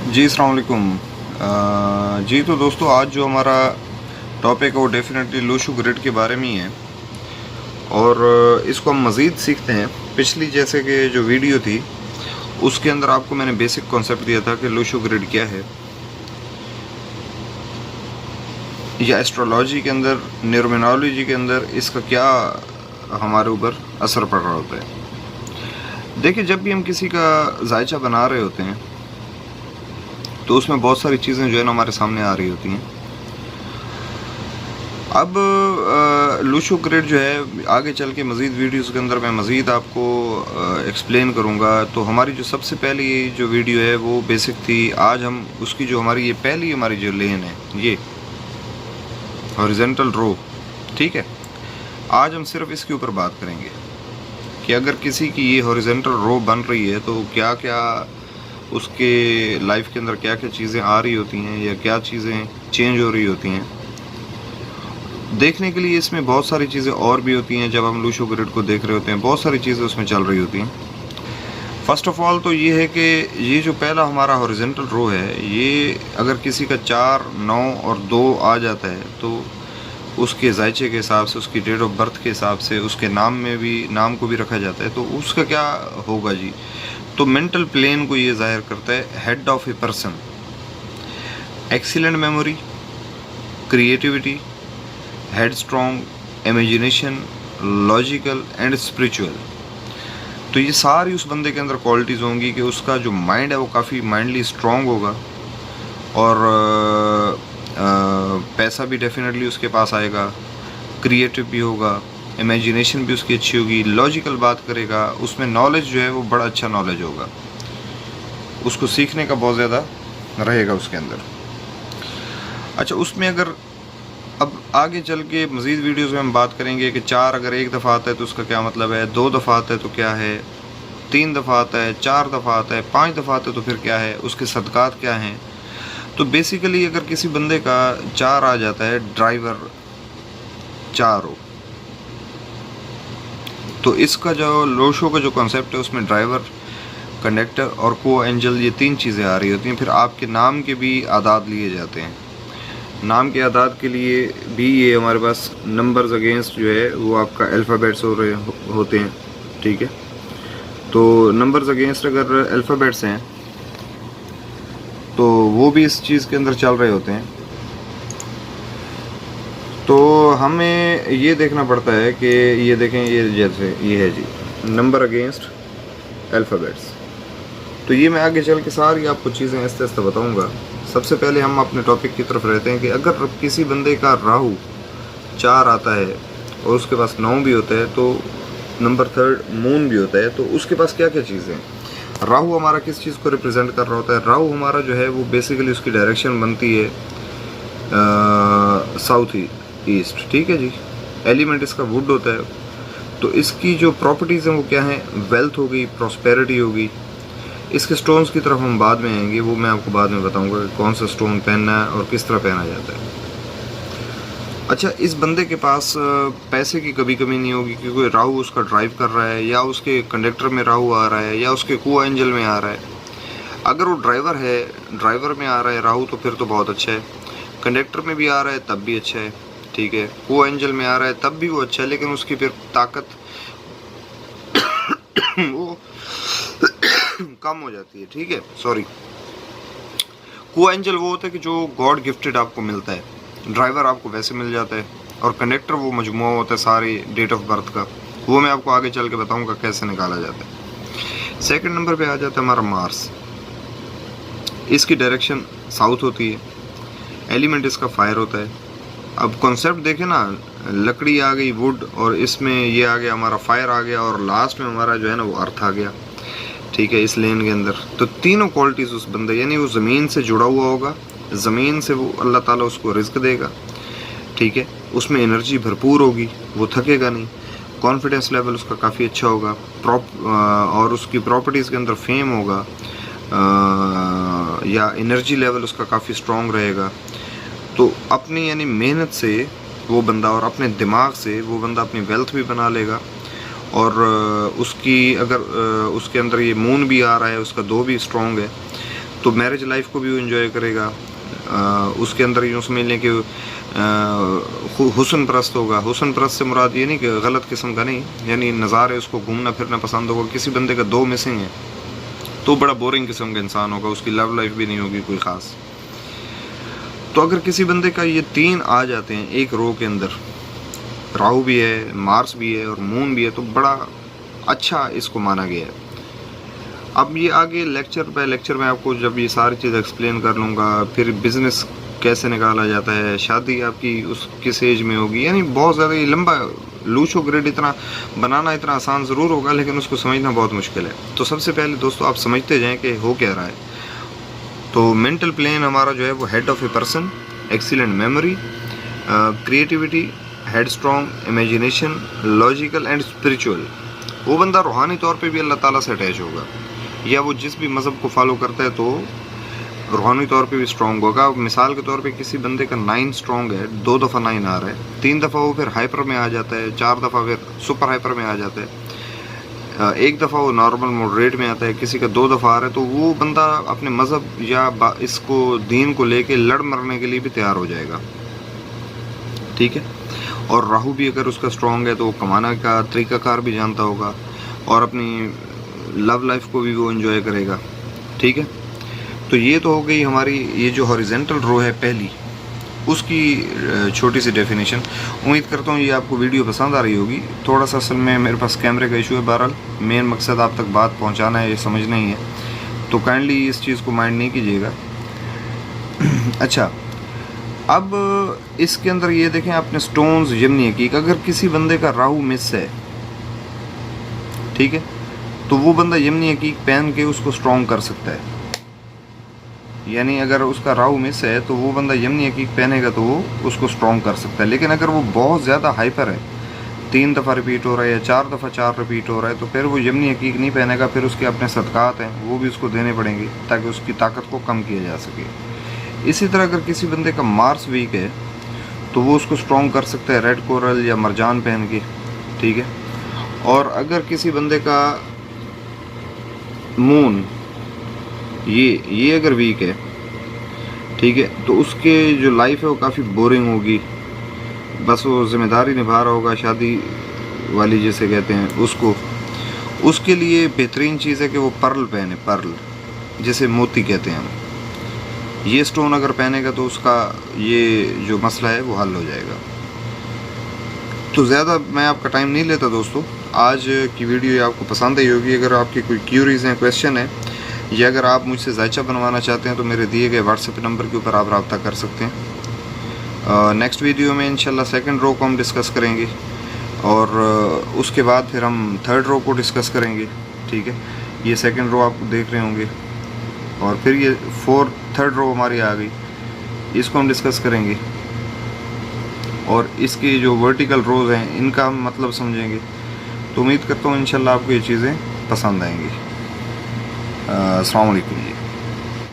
जी, अस्सलाम वालेकुम। जी तो दोस्तों, आज जो हमारा टॉपिक है वो डेफ़िनेटली लूशु ग्रिड के बारे में ही है और इसको हम मज़ीद सीखते हैं। पिछली जैसे कि जो वीडियो थी उसके अंदर आपको मैंने बेसिक कॉन्सेप्ट दिया था कि लूशु ग्रिड क्या है, या एस्ट्रोलॉजी के अंदर, न्यूमेरोलॉजी के अंदर इसका क्या हमारे ऊपर असर पड़ रहा होता है। देखिए, जब भी हम किसी का जायचा बना रहे होते हैं तो उसमें बहुत सारी चीज़ें जो है ना हमारे सामने आ रही होती हैं। अब लूशु ग्रिड जो है आगे चल के मज़ीद वीडियोज़ के अंदर मैं मज़ीद आपको एक्सप्लेन करूँगा। तो हमारी जो सबसे पहली जो वीडियो है वो बेसिक थी। आज हम उसकी जो हमारी ये पहली हमारी जो लेन है, ये हॉरिजॉन्टल रो, ठीक है। आज हम सिर्फ इसके ऊपर बात करेंगे कि अगर किसी की ये हॉरिजॉन्टल रो बन रही है तो क्या क्या उसके लाइफ के अंदर क्या क्या चीज़ें आ रही होती हैं या क्या चीज़ें चेंज हो रही होती हैं। देखने के लिए इसमें बहुत सारी चीज़ें और भी होती हैं। जब हम लूशु ग्रिड को देख रहे होते हैं बहुत सारी चीज़ें उसमें चल रही होती हैं। फ़र्स्ट ऑफ़ ऑल तो ये है कि ये जो पहला हमारा हॉरिजॉन्टल रो है, ये अगर किसी का 4, 9 और 2 आ जाता है तो उसके जायचे के हिसाब से, उसकी डेट ऑफ बर्थ के हिसाब से, उसके नाम को भी रखा जाता है। तो उसका क्या होगा जी? तो मेंटल प्लेन को ये ज़ाहिर करता है, head of a person, excellent memory, creativity, head strong, imagination, logical and spiritual. तो ये सारी उस बंदे के अंदर क्वालिटीज़ होंगी कि उसका जो माइंड है वो काफ़ी माइंडली स्ट्रॉन्ग होगा और पैसा भी डेफिनेटली उसके पास आएगा, क्रिएटिव भी होगा, इमेजिनेशन भी उसकी अच्छी होगी, लॉजिकल बात करेगा, उसमें नॉलेज जो है वो बड़ा अच्छा नॉलेज होगा, उसको सीखने का बहुत ज़्यादा रहेगा उसके अंदर। अच्छा, उसमें अगर अब आगे चल के मज़ीद वीडियोज़ में हम बात करेंगे कि 4 अगर एक दफ़ा आता है तो उसका क्या मतलब है, 2 दफ़ा आता है तो क्या है, 3 दफ़ा आता है, 4 दफ़ा आता है, 5 दफ़ा आता है तो फिर क्या है, उसके सदक़ात क्या हैं। तो बेसिकली अगर किसी बंदे का 4 आ जाता है, ड्राइवर 4 हो, तो इसका जो लूशु का जो कॉन्सेप्ट है उसमें ड्राइवर, कंडक्टर और को एंजल, ये 3 चीज़ें आ रही होती हैं। फिर आपके नाम के भी आदाद लिए जाते हैं। नाम के आदाद के लिए भी ये हमारे पास नंबर्स अगेंस्ट जो है वो आपका अल्फ़ाबेट्स होते हैं, ठीक है। तो नंबर्स अगेंस्ट अगर अल्फ़ाबेट्स हैं तो वो भी इस चीज़ के अंदर चल रहे होते हैं। तो हमें ये देखना पड़ता है कि ये देखें, ये जैसे ये है जी, नंबर अगेंस्ट अल्फ़ाबेट्स। तो ये मैं आगे चल के सारी आपको चीज़ें आहिस्ते आहिस्ते बताऊँगा। सबसे पहले हम अपने टॉपिक की तरफ रहते हैं कि अगर किसी बंदे का राहु 4 आता है और उसके पास 9 भी होता है, तो नंबर 3 मून भी होता है, तो उसके पास क्या क्या चीज़ें हैं। राहु हमारा किस चीज़ को रिप्रेजेंट कर रहा होता है? राहु हमारा जो है वो बेसिकली उसकी डायरेक्शन बनती है साउथ ईस्ट, ठीक है जी। एलिमेंट इसका वुड होता है। तो इसकी जो प्रॉपर्टीज़ हैं वो क्या हैं? वेल्थ होगी, प्रॉस्पेरिटी होगी। इसके स्टोन्स की तरफ हम बाद में आएंगे, वो मैं आपको बाद में बताऊंगा कि कौन सा स्टोन पहनना है और किस तरह पहना जाता है। अच्छा, इस बंदे के पास पैसे की कभी कमी नहीं होगी क्योंकि राहु उसका ड्राइव कर रहा है, या उसके कंडक्टर में राहु आ रहा है, या उसके को एंजल में आ रहा है। अगर वो ड्राइवर है, ड्राइवर में आ रहा है राहु, तो फिर तो बहुत अच्छा है। कंडक्टर में भी आ रहा है तब भी अच्छा है, ठीक है। को एंजल में आ रहा है तब भी वो अच्छा है, लेकिन उसकी फिर ताकत वो कम हो जाती है, ठीक है, सॉरी। को एंजल वो होता है कि जो गॉड गिफ्टेड आपको मिलता है, ड्राइवर आपको वैसे मिल जाता है, और कंडक्टर वो मजमुआ होता है सारी डेट ऑफ बर्थ का। वो मैं आपको आगे चल के बताऊंगा कैसे निकाला जाता है। सेकंड नंबर पे आ जाता है हमारा मार्स। इसकी डायरेक्शन साउथ होती है, एलिमेंट इसका फायर होता है। अब कॉन्सेप्ट देखें ना, लकड़ी आ गई, वुड, और इसमें ये आ गया हमारा फायर आ गया, और लास्ट में हमारा जो है ना वो अर्थ आ गया, ठीक है, इस लेन के अंदर। तो तीनों क्वालिटीज़ उस बंदे, यानी वो ज़मीन से जुड़ा हुआ होगा, ज़मीन से वो अल्लाह ताला उसको रिज़्क देगा, ठीक है। उसमें एनर्जी भरपूर होगी, वो थकेगा नहीं, कॉन्फिडेंस लेवल उसका काफ़ी अच्छा होगा, और उसकी प्रॉपर्टीज़ के अंदर फेम होगा, या एनर्जी लेवल उसका काफ़ी स्ट्रॉन्ग रहेगा। तो अपनी यानी मेहनत से वो बंदा और अपने दिमाग से वो बंदा अपनी वेल्थ भी बना लेगा। और उसकी अगर उसके अंदर ये मून भी आ रहा है, उसका 2 भी स्ट्रॉन्ग है, तो मैरिज लाइफ को भी वो इन्जॉय करेगा। उसके अंदर यूँ समझ लें कि हुस्न परस्त होगा। हुस्न परस्त से मुराद ये नहीं कि गलत किस्म का नहीं, यानी नज़ारे उसको घूमना फिरना पसंद होगा। किसी बंदे का 2 मिसिंग है तो बड़ा बोरिंग किस्म का इंसान होगा, उसकी लव लाइफ भी नहीं होगी कोई ख़ास। तो अगर किसी बंदे का ये 3 आ जाते हैं एक रो के अंदर, राहु भी है, मार्स भी है और मून भी है, तो बड़ा अच्छा इसको माना गया है। अब ये आगे लेक्चर बाय लेक्चर में आपको जब ये सारी चीज़ एक्सप्लेन कर लूँगा, फिर बिज़नेस कैसे निकाला जाता है, शादी आपकी उस किस एज में होगी, यानी बहुत ज़्यादा ये लंबा लूशो ग्रिड इतना बनाना इतना आसान ज़रूर होगा, लेकिन उसको समझना बहुत मुश्किल है। तो सबसे पहले दोस्तों आप समझते जाएँ कि हो क्या रहा है। तो मेंटल प्लेन हमारा जो है वो head of a person, excellent memory, creativity, head strong, imagination, logical and spiritual. वो बंदा रूहानी तौर पे भी अल्लाह ताला से अटैच होगा, या वो जिस भी मज़हब को फॉलो करता है तो रूहानी तौर पे भी स्ट्रॉन्ग होगा। मिसाल के तौर पे किसी बंदे का 9 स्ट्रॉन्ग है, 2 दफ़ा 9 आ रहा है, 3 दफ़ा वो फिर हाइपर में आ जाता है, 4 दफ़ा फिर सुपर हाइपर में आ जाता है, 1 दफ़ा वो नॉर्मल मॉडरेट में आता है, किसी का 2 दफ़ा आ रहा है, तो वो बंदा अपने मज़हब या इसको दीन को लेके लड़ मरने के लिए भी तैयार हो जाएगा। ठीक है। और राहु भी अगर उसका स्ट्रॉन्ग है तो वो कमाना का तरीक़ाकार भी जानता होगा और अपनी लव लाइफ को भी वो एंजॉय करेगा। ठीक है। तो ये तो हो गई हमारी ये जो हॉरिजेंटल रो है पहली, उसकी छोटी सी डेफिनेशन। उम्मीद करता हूँ ये आपको वीडियो पसंद आ रही होगी। थोड़ा सा असल में मेरे पास कैमरे का इशू है, बहरहाल मेन मकसद आप तक बात पहुँचाना है, ये समझना ही है, तो काइंडली इस चीज़ को माइंड नहीं कीजिएगा। अच्छा, अब इसके अंदर ये देखें आपने स्टोन्स यमनी हकीक, अगर किसी बंदे का राहु मिस है, ठीक है, तो वो बंदा यमनी हकीक पहन के उसको स्ट्रॉन्ग कर सकता है। यानी अगर उसका राहु मिस है तो वो बंदा यमनी हकीक पहनेगा तो वो उसको स्ट्रॉन्ग कर सकता है। लेकिन अगर वो बहुत ज़्यादा हाइपर है, 3 दफ़ा रिपीट हो रहा है या 4 दफ़ा 4 रिपीट हो रहा है, तो फिर वो यमनी हकीक नहीं पहनेगा, फिर उसके अपने सदक़ात हैं वो भी उसको देने पड़ेंगे ताकि उसकी ताकत को कम किया जा सके। इसी तरह अगर किसी बंदे का मार्स वीक है तो वो उसको स्ट्रॉन्ग कर सकता है रेड कोरल या मरजान पहन के। ठीक है। और अगर किसी बंदे का मून ये अगर वीक है, ठीक है, तो उसके जो लाइफ है वो काफ़ी बोरिंग होगी, बस वो जिम्मेदारी निभा रहा होगा शादी वाली जिसे कहते हैं उसको। उसके लिए बेहतरीन चीज़ है कि वो पर्ल पहने, पर्ल जिसे मोती कहते हैं हम। ये स्टोन अगर पहनेगा तो उसका ये जो मसला है वो हल हो जाएगा। तो ज़्यादा मैं आपका टाइम नहीं लेता दोस्तों, आज की वीडियो आपको पसंद आई होगी। अगर आपकी कोई क्यूरीज हैं, क्वेश्चन है, या अगर आप मुझसे जायचा बनवाना चाहते हैं तो मेरे दिए गए व्हाट्सएप नंबर के ऊपर आप रब्ता कर सकते हैं। नेक्स्ट वीडियो में इंशाल्लाह सेकंड रो को हम डिस्कस करेंगे और उसके बाद फिर हम थर्ड रो को डिस्कस करेंगे। ठीक है। ये सेकंड रो आप देख रहे होंगे और फिर ये थर्ड रो हमारी आ गई, इसको हम डिस्कस करेंगे और इसकी जो वर्टिकल रोज हैं इनका हम मतलब समझेंगे। तो उम्मीद करता हूँ इंशाल्लाह आपको ये चीज़ें पसंद आएंगी। अस्सलाम वालेकुम।